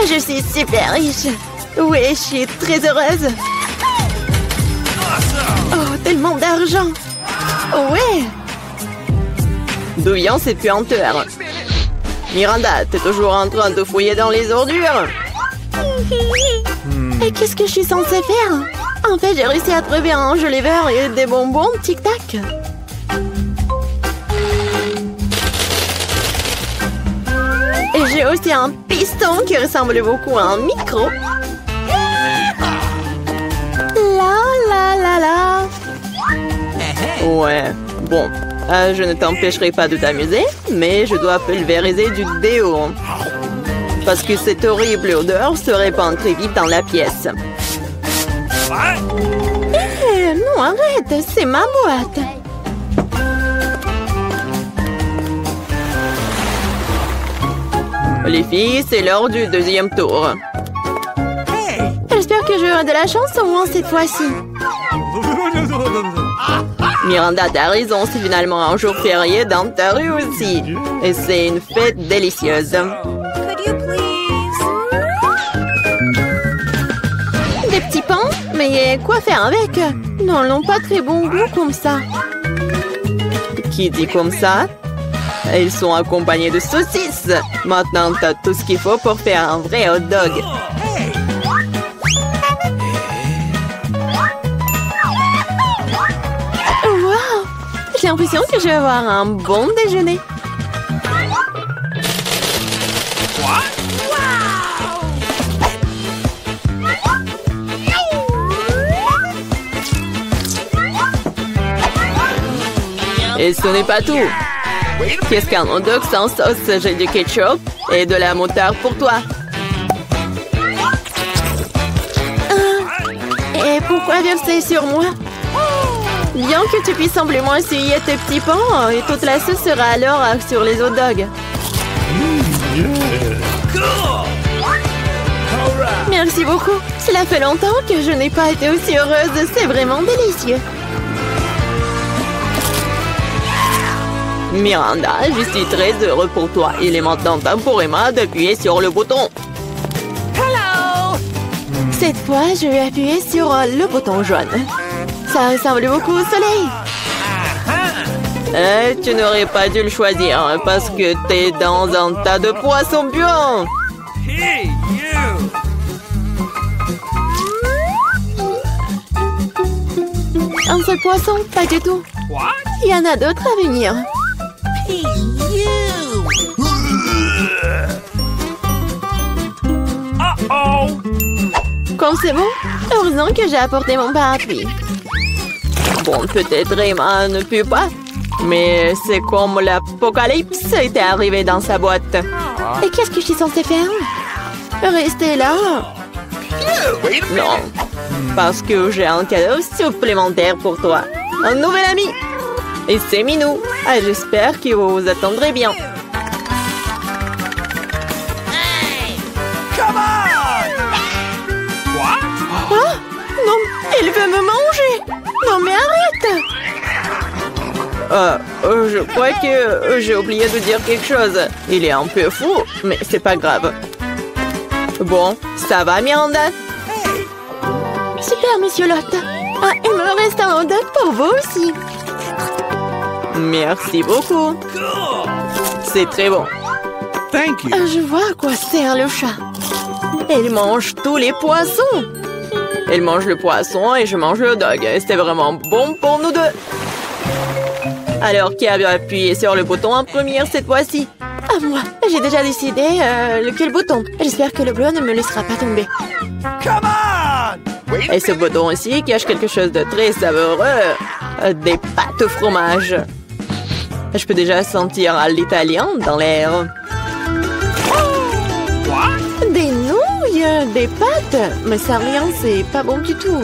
Speaker 1: Je suis super riche. Oui, je suis très heureuse. Oh, tellement d'argent. Oh, ouais. D'où vient cette puanteur? Miranda, t'es toujours en train de fouiller dans les ordures? Et qu'est-ce que je suis censée faire? En fait, j'ai réussi à trouver un joli verre et des bonbons tic-tac. Et j'ai aussi un piston qui ressemble beaucoup à un micro. La la la la. Ouais, bon. Je ne t'empêcherai pas de t'amuser, mais je dois pulvériser du déo. Parce que cette horrible odeur se répand très vite dans la pièce. Non, arrête, c'est ma boîte. Les filles, c'est l'heure du deuxième tour. J'espère que j'aurai de la chance au moins cette fois-ci. Miranda, t'as raison, c'est finalement un jour férié dans ta rue aussi. Et c'est une fête délicieuse. Des petits pains? Mais quoi faire avec? Non, ils n'ont pas très bon goût comme ça. Qui dit comme ça? Ils sont accompagnés de saucisses. Maintenant, t'as tout ce qu'il faut pour faire un vrai hot dog. J'ai l'impression que je vais avoir un bon déjeuner. Et ce n'est pas tout. Qu'est-ce qu'un hot dog sans sauce? J'ai du ketchup et de la moutarde pour toi. Et pourquoi verser sur moi? Bien que tu puisses simplement essuyer tes petits pains, et toute la sauce sera alors sur les hot dogs. Merci beaucoup. Cela fait longtemps que je n'ai pas été aussi heureuse. C'est vraiment délicieux. Miranda, je suis très heureux pour toi. Il est maintenant temps pour Emma d'appuyer sur le bouton. Cette fois, je vais appuyer sur le bouton jaune. Ça ressemble beaucoup au soleil. Tu n'aurais pas dû le choisir parce que t'es dans un tas de poissons puants. Un seul poisson? Pas du tout. Il y en a d'autres à venir. Comme c'est bon, heureusement que j'ai apporté mon parapluie. Bon, peut-être Emma ne pue pas, mais c'est comme l'apocalypse était arrivé dans sa boîte. Et qu'est-ce que je suis censée faire? Rester là? Non, parce que j'ai un cadeau supplémentaire pour toi. Un nouvel ami. Et c'est Minou. Ah, j'espère que vous vous attendrez bien. Oh, non, il veut me manger. Non, mais arrête. Je crois que j'ai oublié de dire quelque chose. Il est un peu fou, mais c'est pas grave. Bon, ça va, Miranda? Super, monsieur Lotte. Ah, il me reste un hot dog pour vous aussi. Merci beaucoup. C'est très bon.
Speaker 2: Thank you.
Speaker 1: Je vois à quoi sert le chat. Il mange tous les poissons. Il mange le poisson et je mange le hot dog. C'était vraiment bon pour nous deux. Alors, qui a appuyé sur le bouton en première cette fois-ci? Ah, moi. J'ai déjà décidé lequel bouton. J'espère que le bleu ne me laissera pas tomber. Et ce bouton aussi cache quelque chose de très savoureux. Des pâtes au fromage. Je peux déjà sentir l'italien dans l'air. Des nouilles, des pâtes. Mais ça rien, c'est pas bon du tout.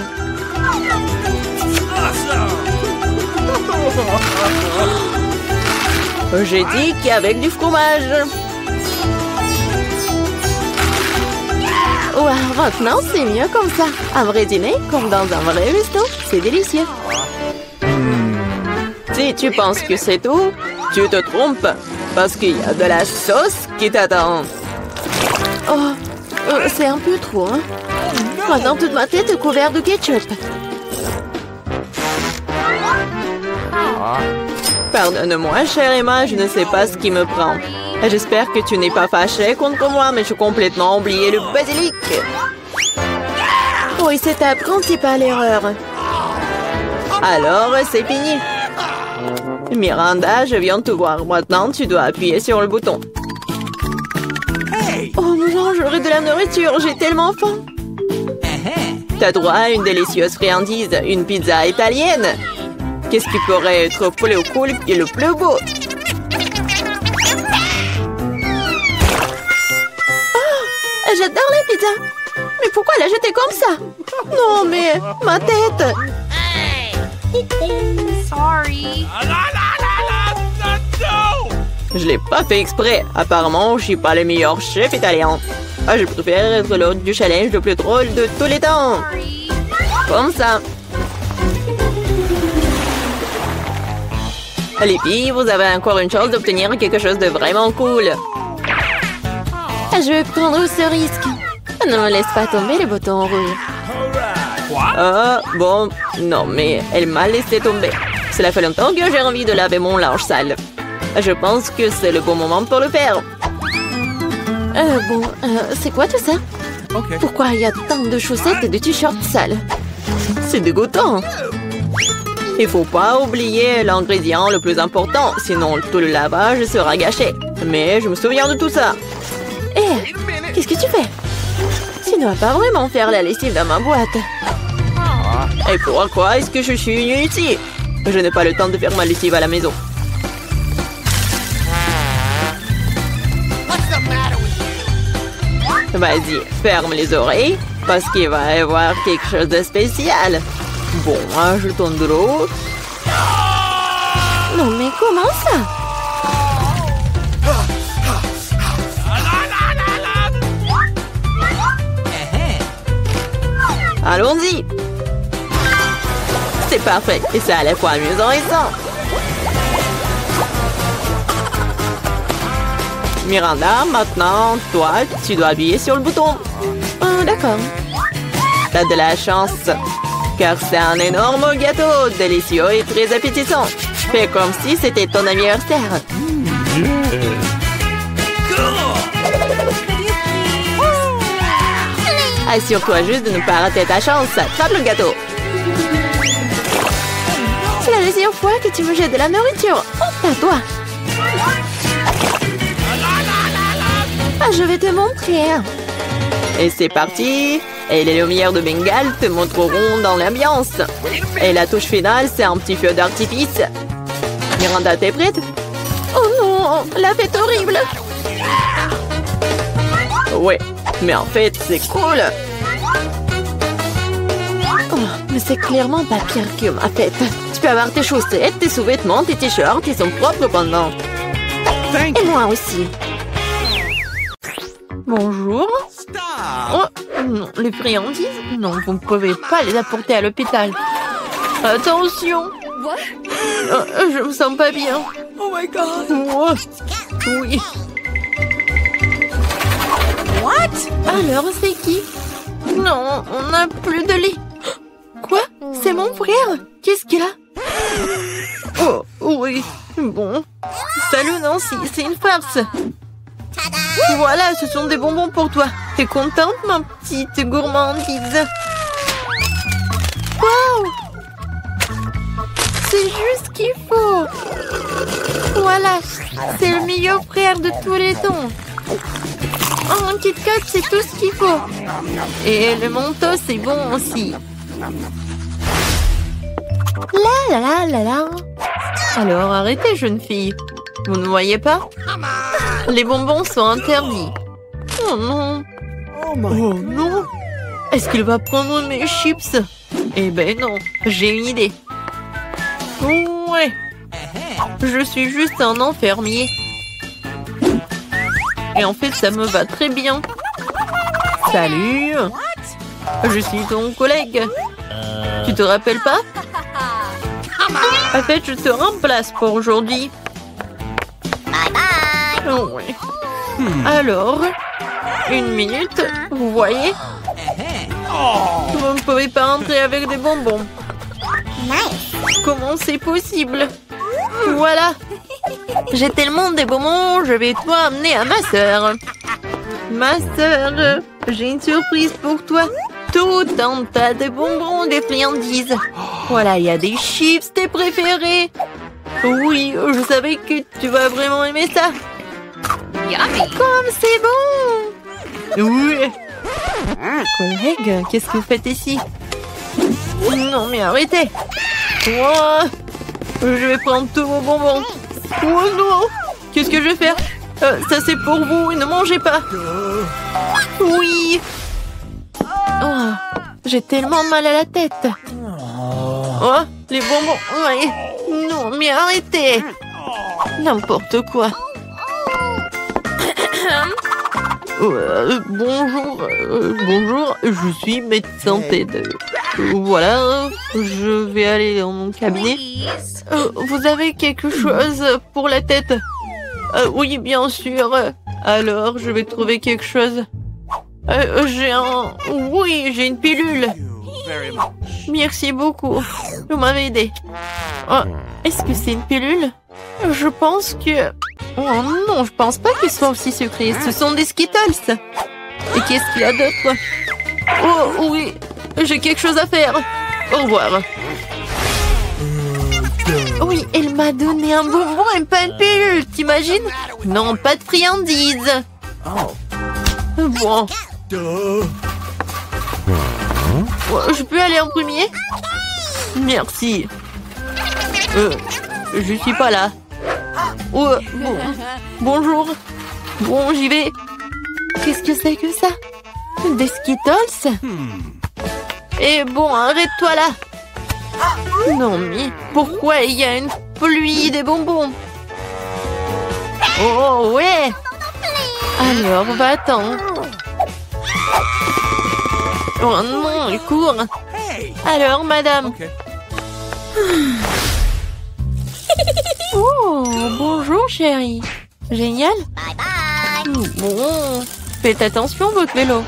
Speaker 1: J'ai dit qu'avec du fromage. Wow, maintenant c'est mieux comme ça. Un vrai dîner, comme dans un vrai resto. C'est délicieux. Si tu penses que c'est tout, tu te trompes. Parce qu'il y a de la sauce qui t'attend.
Speaker 3: Oh, c'est un peu trop, hein? Maintenant, toute ma tête est couverte de ketchup.
Speaker 1: Pardonne-moi, chère Emma, je ne sais pas ce qui me prend. J'espère que tu n'es pas fâchée contre moi, mais j'ai complètement oublié le basilic.
Speaker 3: Oui, c'est ta principale erreur.
Speaker 1: Alors, c'est fini. Miranda, je viens de te voir. Maintenant, tu dois appuyer sur le bouton.
Speaker 3: Oh non, j'aurai de la nourriture, j'ai tellement faim.
Speaker 1: T'as droit à une délicieuse friandise, une pizza italienne. Qu'est-ce qui pourrait être plus cool et le plus beau?
Speaker 3: Oh, j'adore la pizza. Mais pourquoi la jeter comme ça? Non, mais ma tête.
Speaker 4: Sorry.
Speaker 1: Je l'ai pas fait exprès. Apparemment, je suis pas le meilleur chef italien. Ah, je préfère être l'hôte du challenge le plus drôle de tous les temps. Comme ça. Les filles, vous avez encore une chance d'obtenir quelque chose de vraiment cool.
Speaker 3: Je vais prendre ce risque. Ne laisse pas tomber le bouton rouge.
Speaker 1: Ah, bon, non, mais elle m'a laissé tomber. Cela fait longtemps que j'ai envie de laver mon linge sale. Je pense que c'est le bon moment pour le faire.
Speaker 3: C'est quoi tout ça?
Speaker 2: Okay.
Speaker 3: Pourquoi il y a tant de chaussettes et de t-shirts sales?
Speaker 1: C'est dégoûtant. Il faut pas oublier l'ingrédient le plus important, sinon tout le lavage sera gâché. Mais je me souviens de tout ça.
Speaker 3: Hé, qu'est-ce que tu fais? Tu ne vas pas vraiment faire la lessive dans ma boîte.
Speaker 1: Et pourquoi est-ce que je suis venue ici? Je n'ai pas le temps de faire ma lessive à la maison. Vas-y, ferme les oreilles, parce qu'il va y avoir quelque chose de spécial. Bon, un jeton de l'eau.
Speaker 3: Non, mais comment ça?
Speaker 1: Allons-y. C'est parfait, et c'est à la fois amusant et sain. Miranda, maintenant, toi, tu dois appuyer sur le bouton.
Speaker 3: D'accord.
Speaker 1: T'as de la chance, car c'est un énorme gâteau, délicieux et très appétissant. Fais comme si c'était ton anniversaire. Assure-toi juste de ne pas rater ta chance. Attrape le gâteau.
Speaker 3: C'est la deuxième fois que tu me jettes de la nourriture. Honte à toi. Ah, je vais te montrer.
Speaker 1: Et c'est parti. Et les lumières de Bengale te montreront dans l'ambiance. Et la touche finale, c'est un petit feu d'artifice. Miranda, t'es prête?
Speaker 3: Oh non, la fête horrible.
Speaker 1: Ouais, mais en fait, c'est cool.
Speaker 3: Oh, mais c'est clairement pas pire que ma fête. Tu peux avoir tes chaussettes, tes sous-vêtements, tes t-shirts, ils sont propres pendant. Et moi aussi. Bonjour. Oh, non, les friandises? Non, vous ne pouvez pas les apporter à l'hôpital. Attention. Je me sens pas bien.
Speaker 4: Oh my god.
Speaker 3: Oh, oui.
Speaker 4: What?
Speaker 3: Alors, c'est qui? Non, on n'a plus de lait. Quoi? C'est mon frère? Qu'est-ce qu'il a? Oh, oui. Bon. Salut Nancy, c'est une farce. Voilà, ce sont des bonbons pour toi. T'es contente, ma petite gourmandise? Waouh! C'est juste ce qu'il faut. Voilà, c'est le meilleur frère de tous les temps. Oh, un Kit Kat, c'est tout ce qu'il faut. Et le Mentos, c'est bon aussi. La la la la la. Alors arrêtez, jeune fille. Vous ne voyez pas? Les bonbons sont interdits. Oh non. Oh non. Est-ce qu'il va prendre mes chips? Eh ben non, j'ai une idée. Ouais. Je suis juste un enfermier. Et en fait, ça me va très bien. Salut. Je suis ton collègue. Tu te rappelles pas?
Speaker 1: En fait, je te remplace pour aujourd'hui. Oh, ouais. Alors, 1 minute, vous voyez? Vous ne pouvez pas entrer avec des bonbons. Comment c'est possible? Voilà. J'ai tellement de bonbons, je vais tout amener à ma sœur. Ma sœur, j'ai une surprise pour toi. Tout un tas de bonbons, des friandises. Voilà, il y a des chips, tes préférés. Oui, je savais que tu vas vraiment aimer ça. Comme c'est bon! Oui! Collègue, qu'est-ce que vous faites ici? Non, mais arrêtez! Oh, je vais prendre tous vos bonbons. Oh non! Qu'est-ce que je vais faire? Ça c'est pour vous, ne mangez pas. Oui! Oh, j'ai tellement mal à la tête. Oh, les bonbons. Ouais. Non, mais arrêtez! N'importe quoi. Bonjour, bonjour, je suis médecin TED. Voilà, je vais aller dans mon cabinet. Vous avez quelque chose pour la tête? Oui, bien sûr. Alors, je vais trouver quelque chose. Oui, j'ai une pilule. Merci beaucoup. Vous m'avez aidé. Oh, est-ce que c'est une pilule? Je pense que... Oh non, je pense pas qu'ils soient aussi sucrés. Ce sont des Skittles. Et qu'est-ce qu'il y a d'autre? Oh oui, j'ai quelque chose à faire. Au revoir. Oui, elle m'a donné un bonbon et pas une pilule, t'imagines? Non, pas de friandises. Bon. Je peux aller en premier? Merci. Je suis pas là. Oh, bon. Bonjour. Bon, j'y vais. Qu'est-ce que c'est que ça? Des Skittles? Et bon, arrête-toi là. Non, mais pourquoi il y a une pluie des bonbons? Oh, ouais. Alors, va-t'en. Oh non, il court. Alors, madame. Oh, bonjour, chérie. Génial. Bon, faites attention, votre vélo.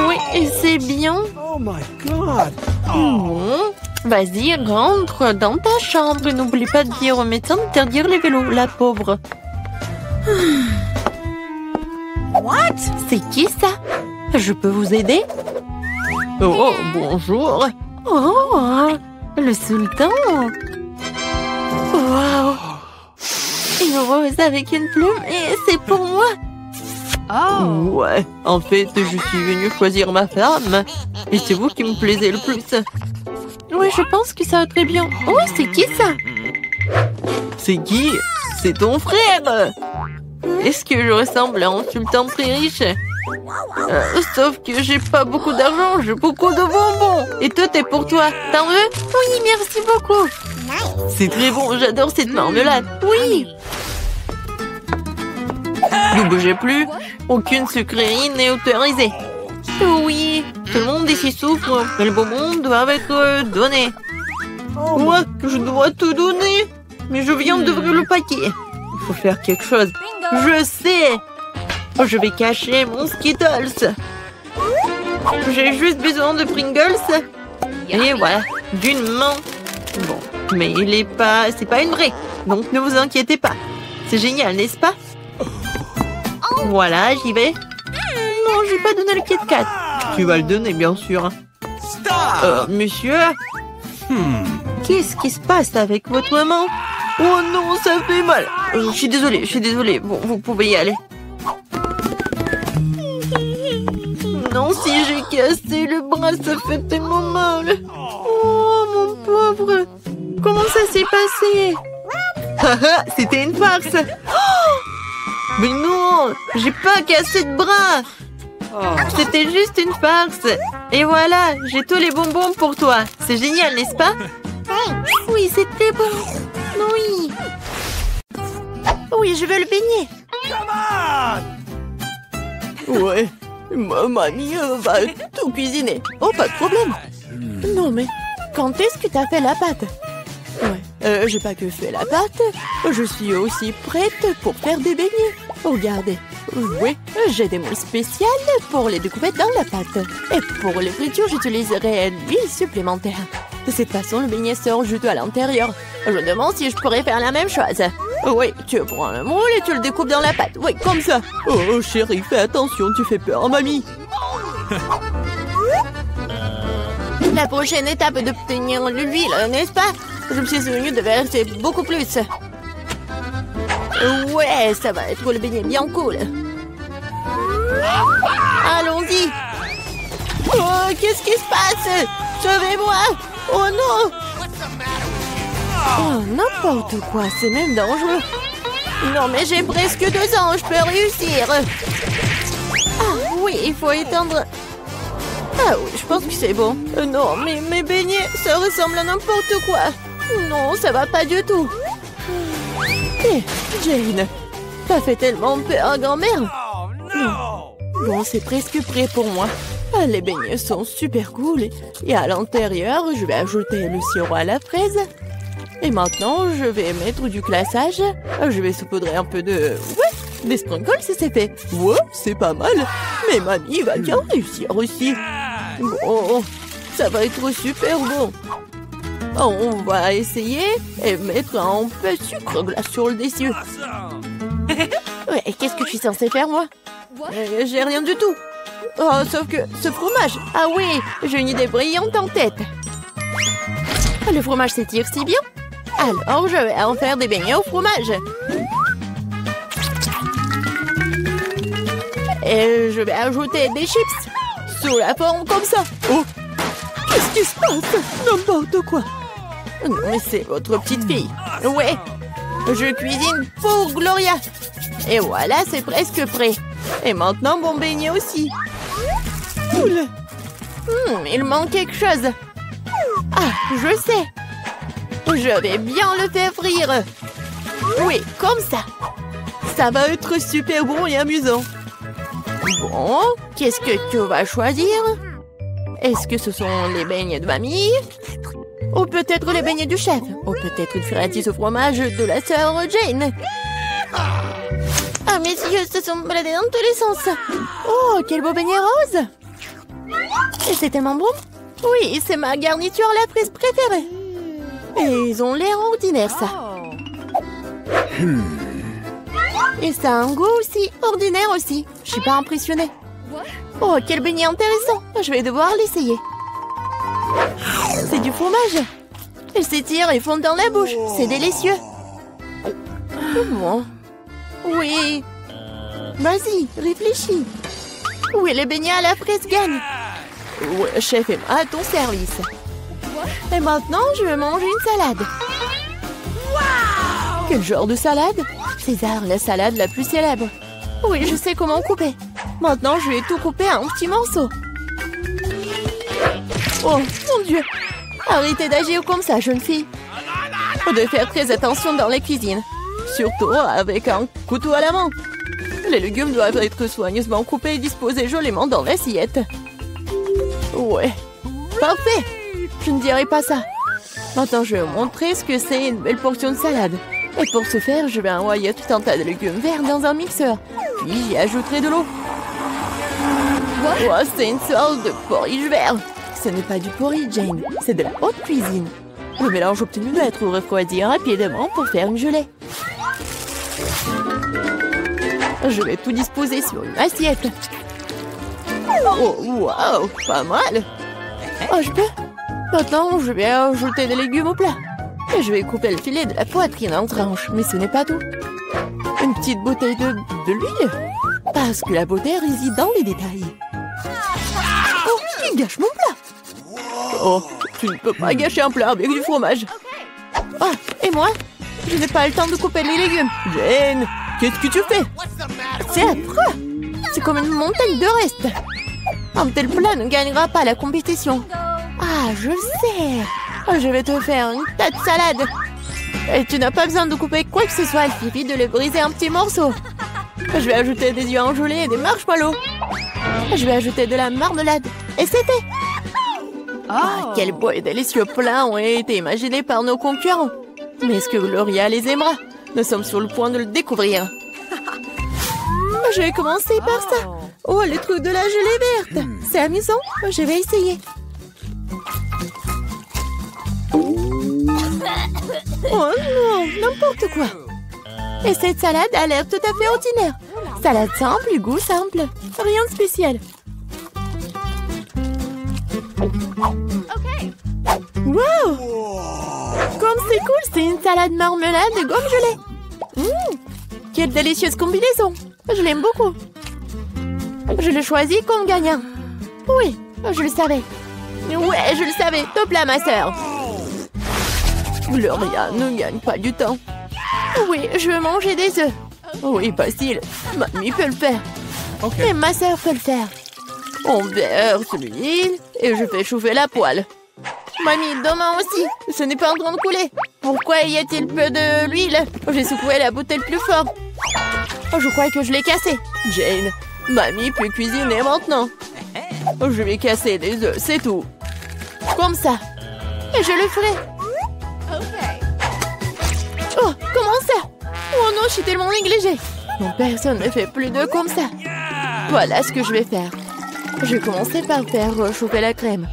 Speaker 1: Oui, c'est bien.
Speaker 2: Oh my God.
Speaker 1: Bon, vas-y, rentre dans ta chambre. N'oublie pas de dire au médecin d'interdire les vélos, la pauvre.
Speaker 4: What?
Speaker 1: C'est qui ça? Je peux vous aider? Oh, bonjour. Oh, le sultan. Wow. Une rose avec une plume et c'est pour moi.
Speaker 4: Oh.
Speaker 1: Ouais, en fait, je suis venue choisir ma femme. Et c'est vous qui me plaisez le plus. Oui, je pense que ça va très bien. Oh, c'est qui ça? C'est qui? C'est ton frère. Est-ce que je ressemble à un sultan très riche? Sauf que j'ai pas beaucoup d'argent, j'ai beaucoup de bonbons. Et tout est pour toi. T'en veux? Oui, merci beaucoup. C'est très bon, j'adore cette marmelade. Oui. Ne bougez plus. Aucune sucrerie n'est autorisée. Oui, tout le monde ici souffre. Mais les bonbons doivent être donnés. Moi, je dois tout donner. Mais je viens d'ouvrir le paquet. Il faut faire quelque chose. Je sais. Je vais cacher mon Skittles. J'ai juste besoin de Pringles. Et voilà, d'une main. Bon, mais il est pas... C'est pas une vraie. Donc ne vous inquiétez pas. C'est génial, n'est-ce pas? Voilà, j'y vais. Non, je vais pas donner le Kit Kat. Tu vas le donner, bien sûr. Monsieur? Qu'est-ce qui se passe avec votre main? Oh non, ça fait mal. Je suis désolée. Bon, vous pouvez y aller. Non, si j'ai cassé le bras, ça fait tellement mal. Oh, mon pauvre. Comment ça s'est passé? Haha, c'était une farce. Oh, mais non, j'ai pas cassé de bras. C'était juste une farce. Et voilà, j'ai tous les bonbons pour toi. C'est génial, n'est-ce pas? Oui, c'était bon. Oui. Oui, je veux le baigner. Ouais, ma mamie va tout cuisiner. Oh, pas de problème. Non, mais quand est-ce que t'as fait la pâte? Ouais, j'ai pas que fait la pâte. Je suis aussi prête pour faire des beignets. Regardez. Oui, j'ai des moules spéciales pour les découper dans la pâte. Et pour les fritures, j'utiliserai l'huile supplémentaire. De cette façon, le beignet sort juteux à l'intérieur. Je me demande si je pourrais faire la même chose. Oui, tu prends le moule et tu le découpes dans la pâte. Oui, comme ça. Oh, chérie, fais attention, tu fais peur à mamie. La prochaine étape est d'obtenir l'huile, n'est-ce pas? Je me suis souvenu de verser beaucoup plus. Ouais, ça va être le beignet bien cool. Allons-y. Oh, qu'est-ce qui se passe? Sauvez-moi. Oh non. Oh, n'importe quoi, c'est même dangereux. Non, mais j'ai presque 2 ans, je peux réussir. Ah oui, il faut éteindre... Ah oui, je pense que c'est bon. Non, mais mes beignets, ça ressemble à n'importe quoi. Non, ça va pas du tout. Hé, Jane, t'as fait tellement peur à grand-mère. Non. Bon, c'est presque prêt pour moi. Les beignets sont super cool. Et à l'intérieur, je vais ajouter le sirop à la fraise. Et maintenant, je vais mettre du glaçage. Je vais saupoudrer un peu de... Ouais, des sprinkles, c'est fait. Ouais, c'est pas mal. Mais mamie va bien réussir aussi. Bon, ça va être super bon. On va essayer et mettre un peu de sucre glace sur le dessus. Ouais, qu'est-ce que je suis censée faire, moi? J'ai rien du tout. Oh, sauf que ce fromage. Ah oui, j'ai une idée brillante en tête. Le fromage s'étire si bien. Alors, je vais en faire des beignets au fromage. Et je vais ajouter des chips sous la forme comme ça. Oh, qu'est-ce qui se passe? N'importe quoi. Non, mais c'est votre petite fille. Ouais, je cuisine pour Gloria. Et voilà, c'est presque prêt. Et maintenant, mon beignet aussi. Cool. Il manque quelque chose. Ah, je sais. Je vais bien le faire frire. Oui, comme ça. Ça va être super bon et amusant. Bon, qu'est-ce que tu vas choisir? Est-ce que ce sont les beignets de mamie? Ou peut-être les beignets du chef? Ou peut-être une friandise au fromage de la sœur Jane? Ah, mes yeux se sont baladés dans tous les sens. Oh, quel beau beignet rose! Et c'est tellement bon. Oui, c'est ma garniture à la fraise préférée. Et ils ont l'air ordinaires, ça. Et ça a un goût aussi ordinaire aussi. Je suis pas impressionnée. Oh, quel beignet intéressant. Je vais devoir l'essayer. C'est du fromage. Il s'étire et fond dans la bouche. C'est délicieux. Bon. Oui. Vas-y, réfléchis. Oui, les beignets à la fraise gagnent. Ouais, chef, et à ton service. Et maintenant, je vais manger une salade. Quel genre de salade? César, la salade la plus célèbre. Oui, je sais comment couper. Maintenant, je vais tout couper en petits morceaux. Oh, mon Dieu! Arrêtez d'agir comme ça, jeune fille. Faut de faire très attention dans la cuisine. Surtout avec un couteau à la main. Les légumes doivent être soigneusement coupés et disposés joliment dans l'assiette. Ouais, parfait! Je ne dirai pas ça. Maintenant, je vais vous montrer ce que c'est une belle portion de salade. Et pour ce faire, je vais envoyer tout un tas de légumes verts dans un mixeur. Puis j'y ajouterai de l'eau. Oh, c'est une sorte de porridge vert. Ce n'est pas du porridge, Jane. C'est de la haute cuisine. Le mélange obtenu doit être refroidi rapidement pour faire une gelée. Je vais tout disposer sur une assiette. Oh, waouh, pas mal. Oh, je peux? Maintenant, je vais ajouter des légumes au plat. Et je vais couper le filet de la poitrine en tranches. Mais ce n'est pas tout. Une petite bouteille de l'huile. Parce que la beauté réside dans les détails. Oh, il gâche mon plat. Oh, tu ne peux pas gâcher un plat avec du fromage. Oh, et moi? Je n'ai pas le temps de couper les légumes. Jane, qu'est-ce que tu fais? C'est affreux. C'est comme une montagne de restes. Un tel plat ne gagnera pas la compétition. Ah, je sais. Je vais te faire une tas de salade. Et tu n'as pas besoin de couper quoi que ce soit. Il suffit de les briser en petits morceaux. Je vais ajouter des œufs engelés et des marshmallows. Je vais ajouter de la marmelade. Et c'est fait. Ah, quel beau et délicieux plat ont été imaginés par nos concurrents. Mais est-ce que Gloria les aimera? Nous sommes sur le point de le découvrir. Je vais commencer par ça. Oh, le truc de la gelée verte. C'est amusant. Je vais essayer. Oh non, n'importe quoi. Et cette salade a l'air tout à fait ordinaire. Salade simple, goût simple. Rien de spécial. Wow! Comme c'est cool, c'est une salade marmelade de gomme gelée. Quelle délicieuse combinaison. Je l'aime beaucoup. Je le choisis comme gagnant. Oui, je le savais. Ouais, je le savais. Top là, ma sœur. Gloria ne gagne pas du temps. Oui, je veux manger des œufs. Oui, facile. Mamie peut le faire.
Speaker 2: Okay.
Speaker 1: Et ma sœur peut le faire. On verse l'huile et je fais chauffer la poêle. Mamie, demain aussi. Ce n'est pas en train de couler. Pourquoi y a-t-il peu de l'huile? J'ai secoué la bouteille plus fort. Je crois que je l'ai cassée. Jane, Mamie peut cuisiner maintenant. Je vais casser des œufs, c'est tout. Comme ça. Et je le ferai. Oh, comment ça? Oh non, je suis tellement négligée. Non, personne ne fait plus d'œufs comme ça. Voilà ce que je vais faire. Je vais commencer par faire chauffer la crème.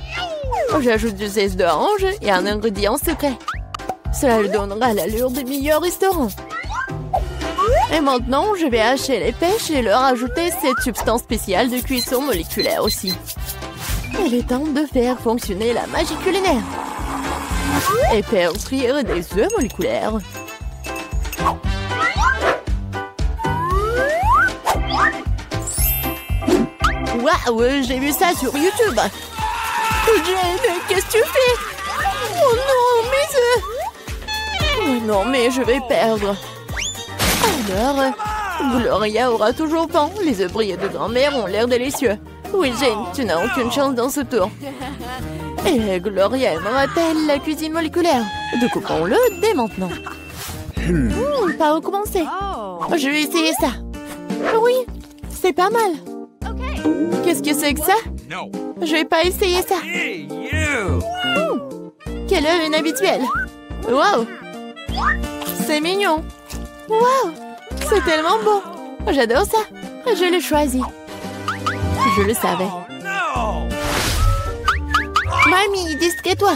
Speaker 1: J'ajoute du zeste d'orange et un ingrédient secret. Cela lui donnera l'allure des meilleurs restaurants. Et maintenant, je vais hacher les pêches et leur ajouter cette substance spéciale de cuisson moléculaire aussi. Il est temps de faire fonctionner la magie culinaire. Et faire frire des œufs moléculaires. Waouh, j'ai vu ça sur YouTube. Jane, qu'est-ce que tu fais? Oh non, mes œufs! Oh non, mais je vais perdre. Alors, Gloria aura toujours faim. Les œufs brillés de grand-mère ont l'air délicieux. Oui, Jane, tu n'as aucune chance dans ce tour. Et Gloria aimera-t-elle la cuisine moléculaire? Découpons-le dès maintenant. Pas recommencer. Je vais essayer ça. Oui, c'est pas mal. Qu'est-ce que c'est que ça?
Speaker 2: No.
Speaker 1: Je vais pas essayer ça.
Speaker 2: Hey, you!
Speaker 1: Quel œuf inhabituel. Wow! C'est mignon. Wow! C'est tellement beau. J'adore ça. Je l'ai choisi. Je le savais.
Speaker 2: No!
Speaker 1: Mamie, distrais-toi.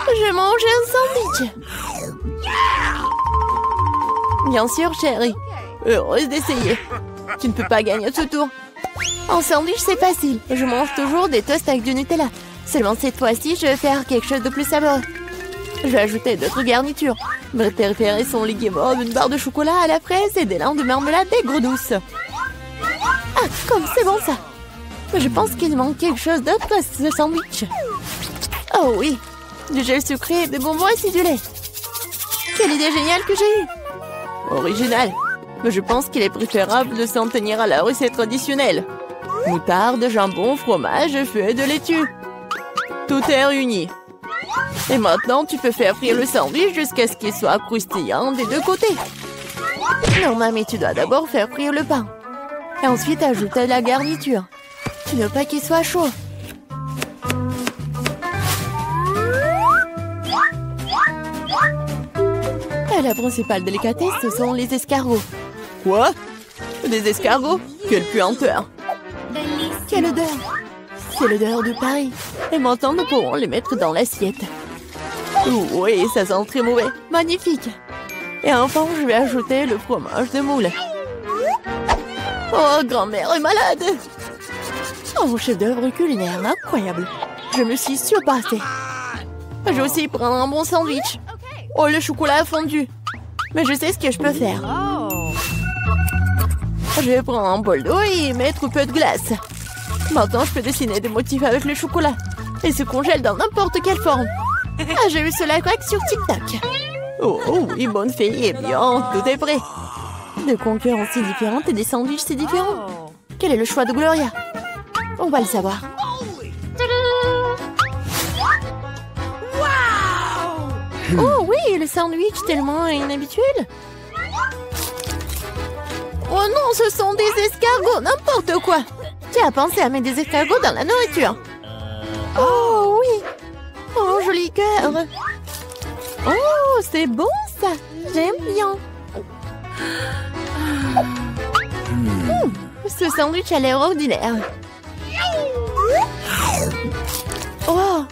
Speaker 1: Je mange un sandwich. Bien sûr, chérie. Heureuse d'essayer. Tu ne peux pas gagner ce tour. En sandwich, c'est facile. Je mange toujours des toasts avec du Nutella. Seulement cette fois-ci, je vais faire quelque chose de plus savoureux. Je vais ajouter d'autres garnitures. Mes préférés sont les guimauves, une barre de chocolat à la fraise et des lins de marmelade aigre douce. Ah, comme c'est bon ça. Je pense qu'il manque quelque chose d'autre à ce sandwich. Oh oui, du gel sucré et des bonbons acidulés. Quelle idée géniale que j'ai eue. Original. Mais je pense qu'il est préférable de s'en tenir à la recette traditionnelle. Moutarde, jambon, fromage, feuilles de laitue. Tout est réuni. Et maintenant, tu peux faire frire le sandwich jusqu'à ce qu'il soit croustillant des deux côtés. Non, mamie, tu dois d'abord faire frire le pain. Et ensuite, ajouter la garniture. Tu ne veux pas qu'il soit chaud. Et la principale délicatesse, ce sont les escargots. Quoi? Des escargots? Quelle puanteur! Quelle odeur! C'est l'odeur de Paris. Et maintenant, nous pourrons les mettre dans l'assiette. Oui, ça sent très mauvais. Magnifique! Et enfin, je vais ajouter le fromage de moule. Oh, grand-mère est malade! Oh, chef-d'œuvre culinaire, incroyable! Je me suis surpassée. Je vais aussi prendre un bon sandwich. Oh, le chocolat a fondu. Mais je sais ce que je peux faire. Je vais prendre un bol d'eau et mettre un peu de glace. Maintenant, je peux dessiner des motifs avec le chocolat. Et se congèle dans n'importe quelle forme. Ah, j'ai eu cela craque sur TikTok. Oh oui, bonne fille. Eh bien, tout est prêt. Des concurrences si différentes et des sandwichs si différents. Quel est le choix de Gloria? On va le savoir. Oh oui, le sandwich tellement inhabituel. Oh non, ce sont des escargots, n'importe quoi. Qui a pensé à mettre des escargots dans la nourriture? Oh oui,
Speaker 3: joli cœur. Oh, c'est bon ça. J'aime bien. Ce sandwich a l'air ordinaire. Oh,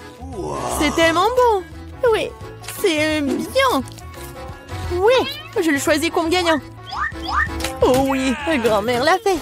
Speaker 3: c'est tellement bon. Oui, c'est bien. Oui, je le choisis comme gagnant. Oh oui, grand-mère l'a fait.